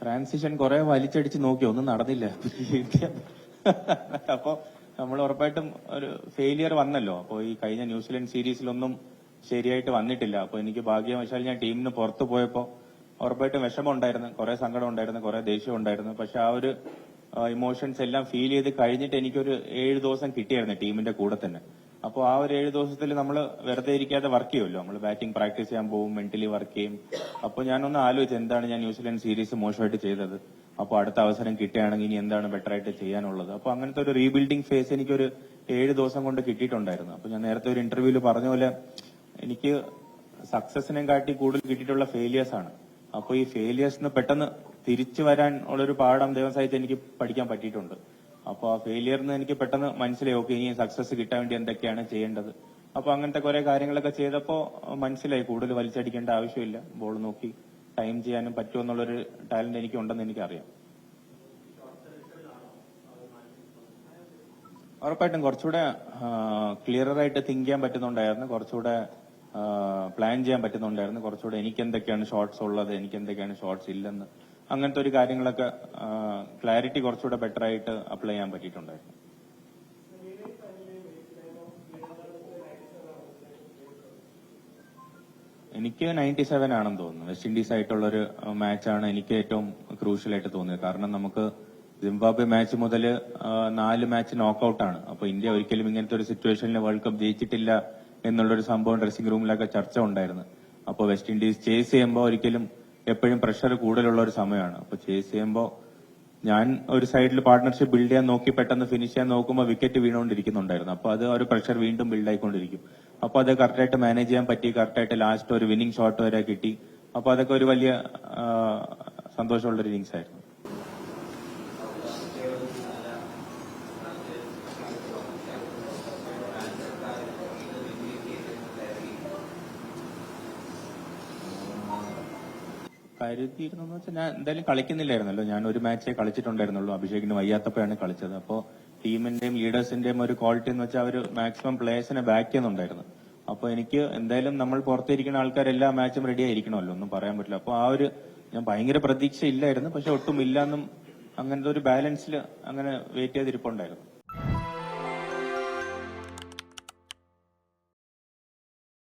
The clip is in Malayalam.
ട്രാൻസിഷൻ കുറെ വലിച്ചടിച്ച് നോക്കി, ഒന്നും നടന്നില്ല. അപ്പോ നമ്മൾ ഉറപ്പായിട്ടും ഒരു ഫെയിലിയർ വന്നല്ലോ. അപ്പോൾ ഈ കഴിഞ്ഞ ന്യൂസിലൻഡ് സീരീസിലൊന്നും ശരിയായിട്ട് വന്നിട്ടില്ല. അപ്പൊ എനിക്ക് ഭാഗ്യവശാൽ ഞാൻ ടീമിന് പുറത്തു പോയപ്പോ ഉറപ്പായിട്ടും വിഷമം ഉണ്ടായിരുന്നു, കുറെ സങ്കടം ഉണ്ടായിരുന്നു, കുറെ ദേഷ്യം ഉണ്ടായിരുന്നു. പക്ഷെ ആ ഒരു ഇമോഷൻസ് എല്ലാം ഫീൽ ചെയ്ത് കഴിഞ്ഞിട്ട് എനിക്കൊരു 7 ദിവസം കിട്ടിയായിരുന്നു ടീമിന്റെ കൂടെ തന്നെ. അപ്പോൾ ആ ഒരു 7 ദിവസത്തിൽ നമ്മൾ വെറുതെ ഇരിക്കാതെ വർക്ക് ചെയ്യുമല്ലോ, നമ്മൾ ബാറ്റിംഗ് പ്രാക്ടീസ് ചെയ്യാൻ പോകും, മെന്റലി വർക്ക് ചെയ്യും. അപ്പോൾ ഞാനൊന്ന് ആലോചിച്ചു എന്താണ് ഞാൻ ന്യൂസിലൻഡ് സീരീസ് മോശമായിട്ട് ചെയ്തത്, അപ്പോൾ അടുത്ത അവസരം കിട്ടുകയാണെങ്കിൽ ഇനി എന്താണ് ബെറ്റർ ആയിട്ട് ചെയ്യാനുള്ളത്. അപ്പോൾ അങ്ങനത്തെ ഒരു റീബിൽഡിംഗ് ഫേസ് എനിക്കൊരു 7 ദിവസം കൊണ്ട് കിട്ടിയിട്ടുണ്ടായിരുന്നു. അപ്പോൾ ഞാൻ നേരത്തെ ഒരു ഇന്റർവ്യൂവിൽ പറഞ്ഞ പോലെ എനിക്ക് സക്സസിനെ കാട്ടി കൂടുതൽ കിട്ടിയിട്ടുള്ള ഫെയിലിയേഴ്സ് ആണ്. അപ്പോൾ ഈ ഫെയിലിയേഴ്സിന് പെട്ടെന്ന് തിരിച്ചു വരാൻ ഉള്ളൊരു പാഠം ദൈവം സഹിച്ച് എനിക്ക് പഠിക്കാൻ പറ്റിയിട്ടുണ്ട്. അപ്പോൾ ആ ഫെയിലിയറിന് എനിക്ക് പെട്ടെന്ന് മനസ്സിലായി, ഓക്കെ ഇനി സക്സസ് കിട്ടാൻ വേണ്ടി എന്തൊക്കെയാണ് ചെയ്യേണ്ടത്. അപ്പൊ അങ്ങനത്തെ കുറെ കാര്യങ്ങളൊക്കെ ചെയ്തപ്പോ മനസ്സിലായി കൂടുതൽ വലിച്ചടിക്കേണ്ട ആവശ്യമില്ല, ബോൾ നോക്കി ടൈം ചെയ്യാനും പറ്റുമെന്നുള്ളൊരു ടാലന്റ് എനിക്ക് ഉണ്ടെന്ന് എനിക്കറിയാം. ഉറപ്പായിട്ടും കുറച്ചുകൂടെ ക്ലിയറായിട്ട് തിങ്ക് ചെയ്യാൻ പറ്റുന്നുണ്ടായിരുന്നു, കുറച്ചുകൂടെ പ്ലാൻ ചെയ്യാൻ പറ്റുന്നുണ്ടായിരുന്നു, കുറച്ചുകൂടെ എനിക്ക് എന്തൊക്കെയാണ് ഷോട്ട്സ് ഉള്ളത്, എനിക്ക് എന്തൊക്കെയാണ് ഷോട്ട്സ് ഇല്ലെന്ന്, അങ്ങനത്തെ ഒരു കാര്യങ്ങളൊക്കെ ക്ലാരിറ്റി കുറച്ചുകൂടെ ബെറ്റർ ആയിട്ട് അപ്ലൈ ചെയ്യാൻ പറ്റിയിട്ടുണ്ടായിരുന്നു. എനിക്ക് 97 ആണെന്ന് തോന്നുന്നു. വെസ്റ്റ് ഇൻഡീസ് ആയിട്ടുള്ളൊരു മാച്ചാണ് എനിക്ക് ഏറ്റവും ക്രൂഷ്യൽ ആയിട്ട് തോന്നിയത്. കാരണം നമുക്ക് സിംബാബ്വെ മാച്ച് മുതൽ 4 മാച്ച് നോക്കൌട്ടാണ്. അപ്പൊ ഇന്ത്യ ഒരിക്കലും ഇങ്ങനത്തെ ഒരു സിറ്റുവേഷനിൽ വേൾഡ് കപ്പ് ജയിച്ചിട്ടില്ല എന്നുള്ളൊരു സംഭവം ഡ്രസ്സിംഗ് റൂമിലൊക്കെ ചർച്ച ഉണ്ടായിരുന്നു. അപ്പോൾ വെസ്റ്റ് ഇൻഡീസ് ചേസ് ചെയ്യുമ്പോൾ ഒരിക്കലും എപ്പോഴും പ്രഷർ കൂടുതലുള്ള ഒരു സമയമാണ്. അപ്പൊ ചേസ് ചെയ്യുമ്പോൾ ഞാൻ ഒരു സൈഡിൽ പാർട്ട്ണർഷിപ്പ് ബിൽഡ് ചെയ്യാൻ നോക്കി പെട്ടെന്ന് ഫിനിഷ് ചെയ്യാൻ നോക്കുമ്പോൾ വിക്കറ്റ് വീണുകൊണ്ടിരിക്കുന്നുണ്ടായിരുന്നു. അപ്പൊ അത് ഒരു പ്രഷർ വീണ്ടും ബിൽഡ് ആയിക്കൊണ്ടിരിക്കും. അപ്പൊ അത് കറക്റ്റായിട്ട് മാനേജ് ചെയ്യാൻ പറ്റി, കറക്റ്റായിട്ട് ലാസ്റ്റ് ഒരു വിന്നിംഗ് ഷോട്ട് വരെ കിട്ടി. അപ്പൊ അതൊക്കെ ഒരു വലിയ സന്തോഷമുള്ളൊരു ഇന്നിംഗ്സ് ആയിരുന്നു. കരുതിയിരുന്നു വെച്ചാൽ ഞാൻ എന്തായാലും കളിക്കുന്നില്ലായിരുന്നല്ലോ, ഞാൻ ഒരു മാച്ചേ കളിച്ചിട്ടുണ്ടായിരുന്നുള്ളൂ. അഭിഷേകിന് വയ്യാത്തപ്പോഴാണ് കളിച്ചത്. അപ്പോൾ ടീമിന്റെയും ലീഡേഴ്സിന്റെയും ഒരു ക്വാളിറ്റി എന്ന് വെച്ചാൽ അവർ മാക്സിമം പ്ലേയേഴ്സിനെ ബാക്ക് ചെയ്യുന്നുണ്ടായിരുന്നു. അപ്പൊ എനിക്ക് എന്തായാലും നമ്മൾ പുറത്തിരിക്കുന്ന ആൾക്കാർ എല്ലാ മാച്ചും റെഡി ആയിരിക്കണമല്ലോ, ഒന്നും പറയാൻ പറ്റില്ല. അപ്പൊ ആ ഒരു ഞാൻ ഭയങ്കര പ്രതീക്ഷ ഇല്ലായിരുന്നു, പക്ഷെ ഒട്ടും ഇല്ലാന്നും അങ്ങനത്തെ ഒരു ബാലൻസിൽ അങ്ങനെ വെയിറ്റ് ചെയ്തിരിപ്പുണ്ടായിരുന്നു.